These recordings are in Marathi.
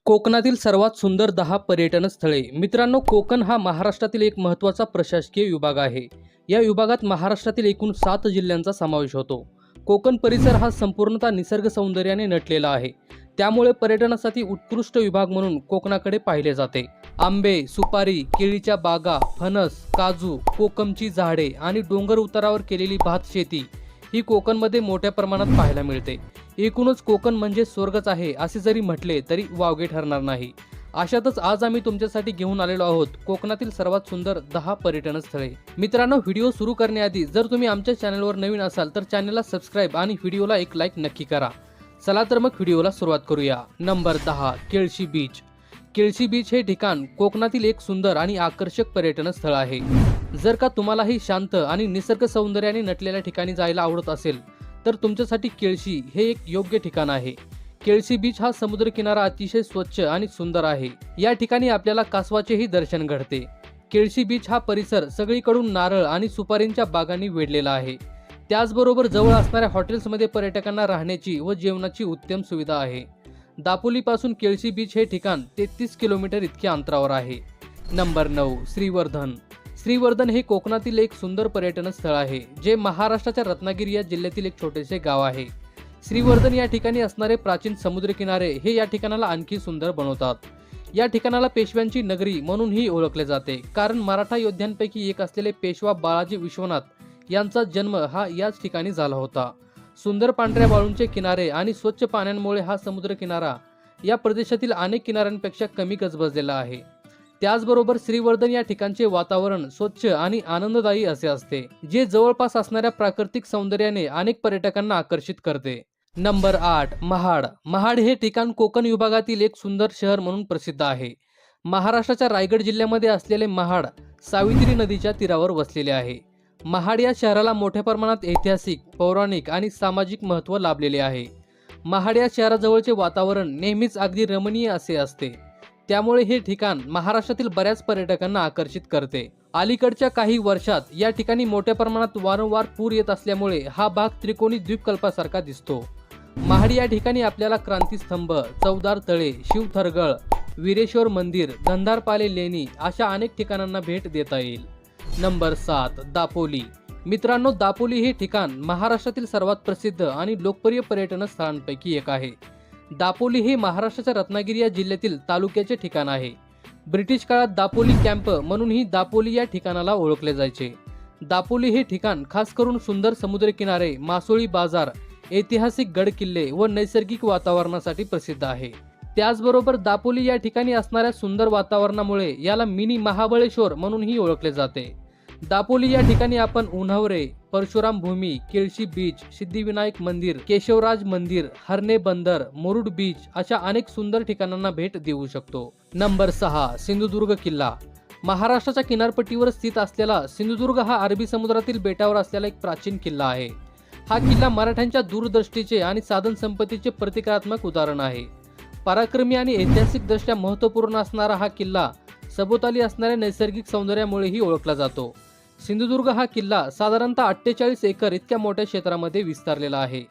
कोकणातील सर्वात सुंदर 10 पर्यटन स्थळे। मित्रांनो, कोकण हा महाराष्ट्रातील एक महत्त्वाचा प्रशासकीय विभाग आहे। या विभागात महाराष्ट्रातील एकूण 7 जिल्ह्यांचा समावेश होतो। कोकण परिसर हा संपूर्णतः निसर्ग सौंदर्याने नटलेला आहे, त्यामुळे पर्यटनासाठी उत्कृष्ट विभाग म्हणून कोकणाकडे पाहिले जाते। आंबे, सुपारी, केळीच्या बागा, फणस, काजू, कोकमची झाडे आणि डोंगर उतारावर केलेली भात शेती ही कोकणमध्ये मोठ्या प्रमाणात पाहायला मिळते। एकूणच कोकण म्हणजे स्वर्गच आहे असे जरी म्हटले तरी वावगे ठरणार नाही। अशातच आज आम्ही तुमच्यासाठी घेऊन आलेलो आहोत कोकणातील सर्वात सुंदर 10 पर्यटन स्थळे। मित्रांनो, व्हिडिओ सुरू करण्याआधी जर तुम्ही आमच्या चॅनलवर नवीन असाल तर चॅनलला सबस्क्राइब आणि व्हिडिओला एक लाईक नक्की करा। चला तर मग व्हिडिओला सुरुवात करूया। Number 10, Kelshi beach. Kelshi beach हे ठिकाण कोकणातील एक सुंदर आणि आकर्षक पर्यटन स्थळ आहे। जर का तुम्हालाही शांत आणि निसर्ग सौंदर्याने नटलेल्या ठिकाणी जायला आवडत असेल तर तुमच्यासाठी केळशी हे एक योग्य ठिकाण आहे। केळशी बीच हा समुद्र किनारा अतिशय स्वच्छ आणि सुंदर आहे। या ठिकाणी आपल्याला कासवाचेही दर्शन घडते। केळशी बीच हा परिसर सगळीकडून नारळ आणि सुपारींच्या बागांनी वेढलेला आहे। त्याचबरोबर जवळ असणाऱ्या हॉटेल्समध्ये पर्यटकांना राहण्याची व जेवणाची उत्तम सुविधा आहे। दापोलीपासून केळशी बीच हे ठिकाण 33 किलोमीटर इतक्या अंतरावर आहे। नंबर 9, श्रीवर्धन। श्रीवर्धन हे कोकणातील एक सुंदर पर्यटन स्थळ आहे, जे महाराष्ट्राच्या रत्नागिरी या जिल्ह्यातील एक छोटेसे गाव आहे। श्रीवर्धन या ठिकाणी असणारे प्राचीन समुद्रकिनारे हे या ठिकाणाला आणखी सुंदर बनवतात। या ठिकाणाला पेशव्यांची नगरी म्हणूनही ओळखले जाते, कारण मराठा योद्ध्यांपैकी एक असलेले पेशवा बाळाजी विश्वनाथ यांचा जन्म हा याच ठिकाणी झाला होता। सुंदर पांढऱ्या वाळूंचे किनारे आणि स्वच्छ पाण्यामुळे हा समुद्र किनारा या प्रदेशातील अनेक किनाऱ्यांपेक्षा कमी गजबजलेला आहे। त्याचबरोबर श्रीवर्धन या ठिकाणचे वातावरण स्वच्छ आणि आनंददायी असे असते, जे जवळपास असणाऱ्या प्राकृतिक सौंदर्याने अनेक पर्यटकांना आकर्षित करते। नंबर 8, महाड। महाड हे ठिकाण कोकण विभागातील एक सुंदर शहर म्हणून प्रसिद्ध आहे। महाराष्ट्राच्या रायगड जिल्ह्यामध्ये असलेले महाड सावित्री नदीच्या तीरावर वसलेले आहे। महाड या शहराला मोठ्या प्रमाणात ऐतिहासिक, पौराणिक आणि सामाजिक महत्त्व लाभलेले आहे। महाड या शहराजवळचे वातावरण नेहमीच अगदी रमणीय असे असते, त्यामुळे हे ठिकाण महाराष्ट्रातील बऱ्याच पर्यटकांना आकर्षित करते। अलीकडच्या काही वर्षात या ठिकाणी मोठ्या प्रमाणात वारंवार पूर येत असल्यामुळे हा भाग त्रिकोणी द्वीपकल्पासारखा दिसतो। महाड या ठिकाणी आपल्याला क्रांतीस्तंभ, चवदार तळे, शिवथरगळ, वीरेश्वर मंदिर, गंधारपाले लेणी अशा अनेक ठिकाणांना भेट देता येईल। नंबर 7, दापोली। मित्रांनो, दापोली हे ठिकाण महाराष्ट्रातील सर्वात प्रसिद्ध आणि लोकप्रिय पर्यटन स्थळांपैकी एक आहे। दापोली हे महाराष्ट्राच्या रत्नागिरी या जिल्ह्यातील तालुक्याचे ठिकाण आहे। ब्रिटिश काळात दापोली कॅम्प म्हणूनही दापोली या ठिकाणाला ओळखले जायचे। दापोली हे ठिकाण खास करून सुंदर समुद्रकिनारे, मासोळी बाजार, ऐतिहासिक गड किल्ले व नैसर्गिक वातावरणासाठी प्रसिद्ध आहे। त्याचबरोबर दापोली या ठिकाणी असणाऱ्या सुंदर वातावरणामुळे याला मिनी महाबळेश्वर म्हणूनही ओळखले जाते। दापोली या ठिकाणी आपण उन्हवरे, परशुराम भूमी, केळशी बीच, सिद्धिविनायक मंदिर, केशवराज मंदिर, हरणे बंदर, मुरुड बीच अशा अनेक सुंदर ठिकाणांना भेट देऊ शकतो। नंबर 6, सिंधुदुर्ग किल्ला। महाराष्ट्राच्या किनारपट्टीवर स्थित असलेला सिंधुदुर्ग हा अरबी समुद्रातील बेटावर असलेला एक प्राचीन किल्ला आहे। हा किल्ला मराठ्यांच्या दूरदृष्टीचे आणि साधन संपत्तीचे प्रतिकात्मक उदाहरण आहे। पराक्रमी आणि ऐतिहासिकदृष्ट्या महत्त्वपूर्ण असणारा हा किल्ला सभोवताली असणाऱ्या नैसर्गिक सौंदर्यामुळेही ओळखला जातो। सिंधुदुर्ग हा किल्ला साधारणतः 48 एकर इतक्या मोठ्या क्षेत्रामध्ये विस्तारलेला आहे।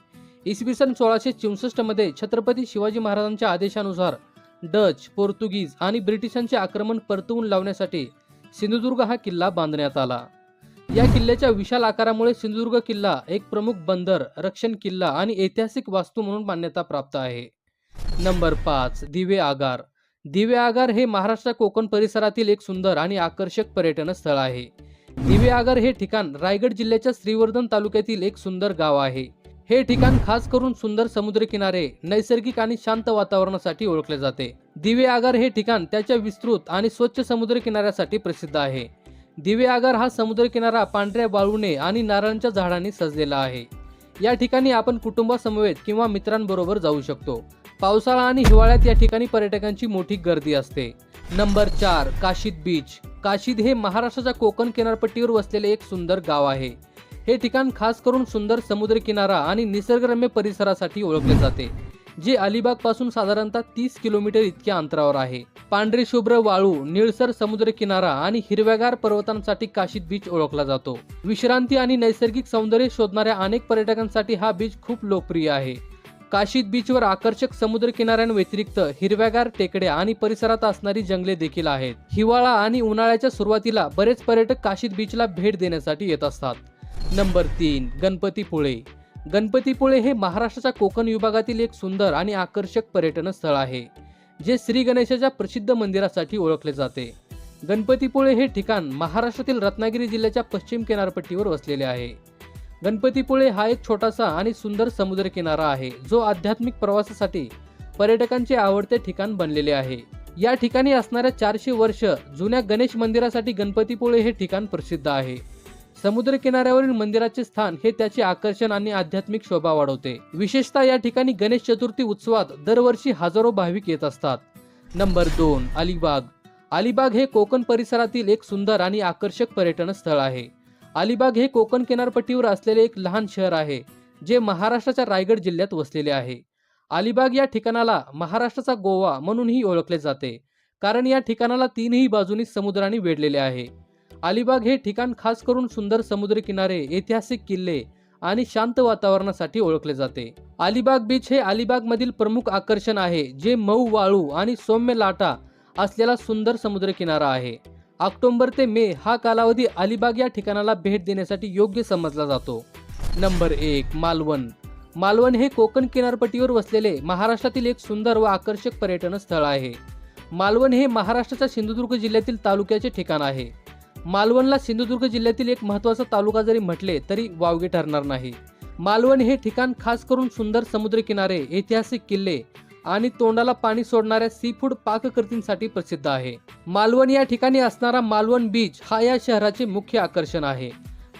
इसवी सन 1664 मध्ये छत्रपती शिवाजी महाराजांच्या आदेशानुसार डच, पोर्तुगीज आणि ब्रिटिशांचे आक्रमण परतवून लावण्यासाठी सिंधुदुर्ग हा किल्ला बांधण्यात आला। या किल्ल्याच्या विशाल आकारामुळे सिंधुदुर्ग किल्ला एक प्रमुख बंदर, रक्षण किल्ला आणि ऐतिहासिक वास्तू म्हणून मान्यता प्राप्त आहे। नंबर 5, दिवे आगार। दिवे आगार हे महाराष्ट्र कोकण परिसरातील एक सुंदर आणि आकर्षक पर्यटन स्थळ आहे। दिवे आगार हे ठिकाण रायगड जिल्ह्याच्या श्रीवर्धन तालुक्यातील एक सुंदर गाव आहे। हे ठिकाण खास करून सुंदर समुद्रकिनारे, नैसर्गिक आणि शांत वातावरणासाठी ओळखले जाते। दिवे आगार हे ठिकाण त्याच्या विस्तृत आणि स्वच्छ समुद्रकिनाऱ्यासाठी प्रसिद्ध आहे। दिवे आगार हा समुद्रकिनारा पांढऱ्या वाळूने आणि नारळांच्या झाडांनी सजलेला आहे। या ठिकाणी आपण कुटुंबासमवेत किंवा मित्रांबरोबर जाऊ शकतो। पावसाळा आणि हिवाळ्यात या ठिकाणी पर्यटकांची मोठी गर्दी असते। Number 4, Kashid beach. काशीद हे महाराष्ट्राच्या कोकण किनारपट्टीवर वसलेले एक सुंदर गाव आहे। हे ठिकाण खास करून सुंदर समुद्रकिनारा आणि निसर्गरम्य परिसरासाठी ओळखले जाते, जे अलिबाग पासून साधारणतः 30 किलोमीटर इतक्या अंतरावर आहे। पांढरी शुभ्र वाळू, निळसर समुद्रकिनारा आणि हिरव्यागार पर्वतांसाठी काशीद बीच ओळखला जातो. विश्रांती आणि नैसर्गिक सौंदर्य शोधणाऱ्या अनेक पर्यटकांसाठी हा बीच खूप लोकप्रिय आहे. काशीद बीचवर आकर्षक समुद्र किनाऱ्यांव्यतिरिक्त हिरव्यागार टेकड्या आणि परिसरात असणारी जंगले देखील आहेत. हिवाळा आणि उन्हाळ्याच्या सुरुवातीला बरेच पर्यटक काशीद बीचला भेट देण्यासाठी येत असतात. नंबर 3, गणपतीपुळे. गणपतीपुळे हे महाराष्ट्राच्या कोकण विभागातील एक सुंदर आणि आकर्षक पर्यटन स्थळ आहे, जे श्री गणेशाच्या प्रसिद्ध मंदिरासाठी ओळखले जाते. गणपतीपुळे हे ठिकाण महाराष्ट्रातील रत्नागिरी जिल्ह्याच्या पश्चिम किनारपट्टीवर वसलेले आहे. गणपतीपुळे हा एक छोटासा आणि सुंदर समुद्र किनारा आहे, जो आध्यात्मिक प्रवासासाठी पर्यटकांचे आवडते ठिकाण बनलेले आहे. या ठिकाणी असणाऱ्या 400 वर्ष जुन्या गणेश मंदिरासाठी गणपतीपुळे हे ठिकाण प्रसिद्ध आहे. समुद्र किनाऱ्यावरील मंदिराचे स्थान हे त्याचे आकर्षण आणि आध्यात्मिक शोभा वाढवते. विशेषतः या ठिकाणी गणेश चतुर्थी उत्सवात दरवर्षी हजारो भाविक येत असतात. नंबर 2, अलिबाग. अलिबाग हे कोकण परिसरातील एक सुंदर आणि आकर्षक पर्यटन स्थळ आहे. अलिबाग हे कोकण किनारपट्टीवर असलेले एक लहान शहर आहे, जे महाराष्ट्राच्या रायगड जिल्ह्यात वसलेले आहे. अलिबाग या ठिकाणाला महाराष्ट्राचा गोवा म्हणूनही ओळखले जाते, कारण या ठिकाणाला तीनही बाजूनी समुद्राने वेढलेले आहे. अलिबाग हे ठिकाण खास करून सुंदर समुद्र किनारे, ऐतिहासिक किल्ले आणि शांत वातावरणासाठी ओळखले जाते. अलिबाग बीच हे अलिबागमधील प्रमुख आकर्षण आहे, जे मऊ वाळू आणि सौम्य लाटा असलेला सुंदर समुद्र किनारा आहे. ऑक्टोबर ते मे हा कालावधी अलिबाग या ठिकाणाला भेट देण्यासाठी योग्य समजला जातो. नंबर 1, मालवण. मालवण हे कोकण किनारपट्टीवर वसलेले महाराष्ट्रातील एक सुंदर व आकर्षक पर्यटन स्थळ आहे. मालवण हे महाराष्ट्राच्या सिंधुदुर्ग जिल्ह्यातील तालुक्याचे ठिकाण आहे. मालवणला सिंधुदुर्ग जिल्ह्यातील एक महत्त्वाचा तालुका जरी म्हटले तरी वावगे ठरणार नाही. मालवण हे ठिकाण खास करून सुंदर समुद्रकिनारे, ऐतिहासिक किल्ले आणि तोंडाला पाणी सोडणाऱ्या सी फूड पाककृतींसाठी प्रसिद्ध आहे. मालवण या ठिकाणी असणारा मालवण बीच हा या शहराचे मुख्य आकर्षण आहे.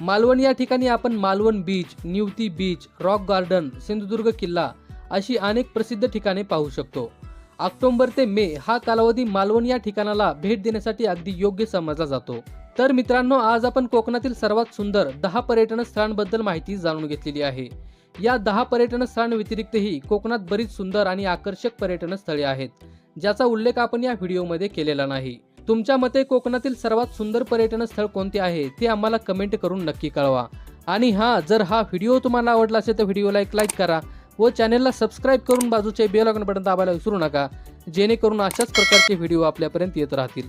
मालवण या ठिकाणी आपण Malvan beach, Nivati beach, rock garden, Sindhudurg किल्ला अशी अनेक प्रसिद्ध ठिकाणे पाहू शकतो. ऑक्टोबर ते मे हा कालावधी मालवण या ठिकाणाला भेट देण्यासाठी अगदी योग्य समजला जातो. तर मित्रांनो, आज आपण कोकणातील सर्वात सुंदर 10 पर्यटन स्थळांबद्दल माहिती जाणून घेतलेली आहे. या 10 पर्यटन स्थळांव्यतिरिक्तही कोकणात बरीच सुंदर आणि आकर्षक पर्यटन स्थळे आहेत, ज्याचा उल्लेख आपण या व्हिडिओमध्ये केलेला नाही. तुमच्या मते कोकणातील सर्वात सुंदर पर्यटन स्थळ कोणते आहे ते आम्हाला कमेंट करून नक्की कळवा. आणि जर हा व्हिडिओ तुम्हाला आवडला असेल तर व्हिडिओला एक लाईक करा व चॅनलला सबस्क्राईब करून बाजूचे बेल आयकॉन बटन दाबायला विसरू नका, जेणेकरून अशाच प्रकारचे व्हिडिओ आपल्यापर्यंत येत राहतील.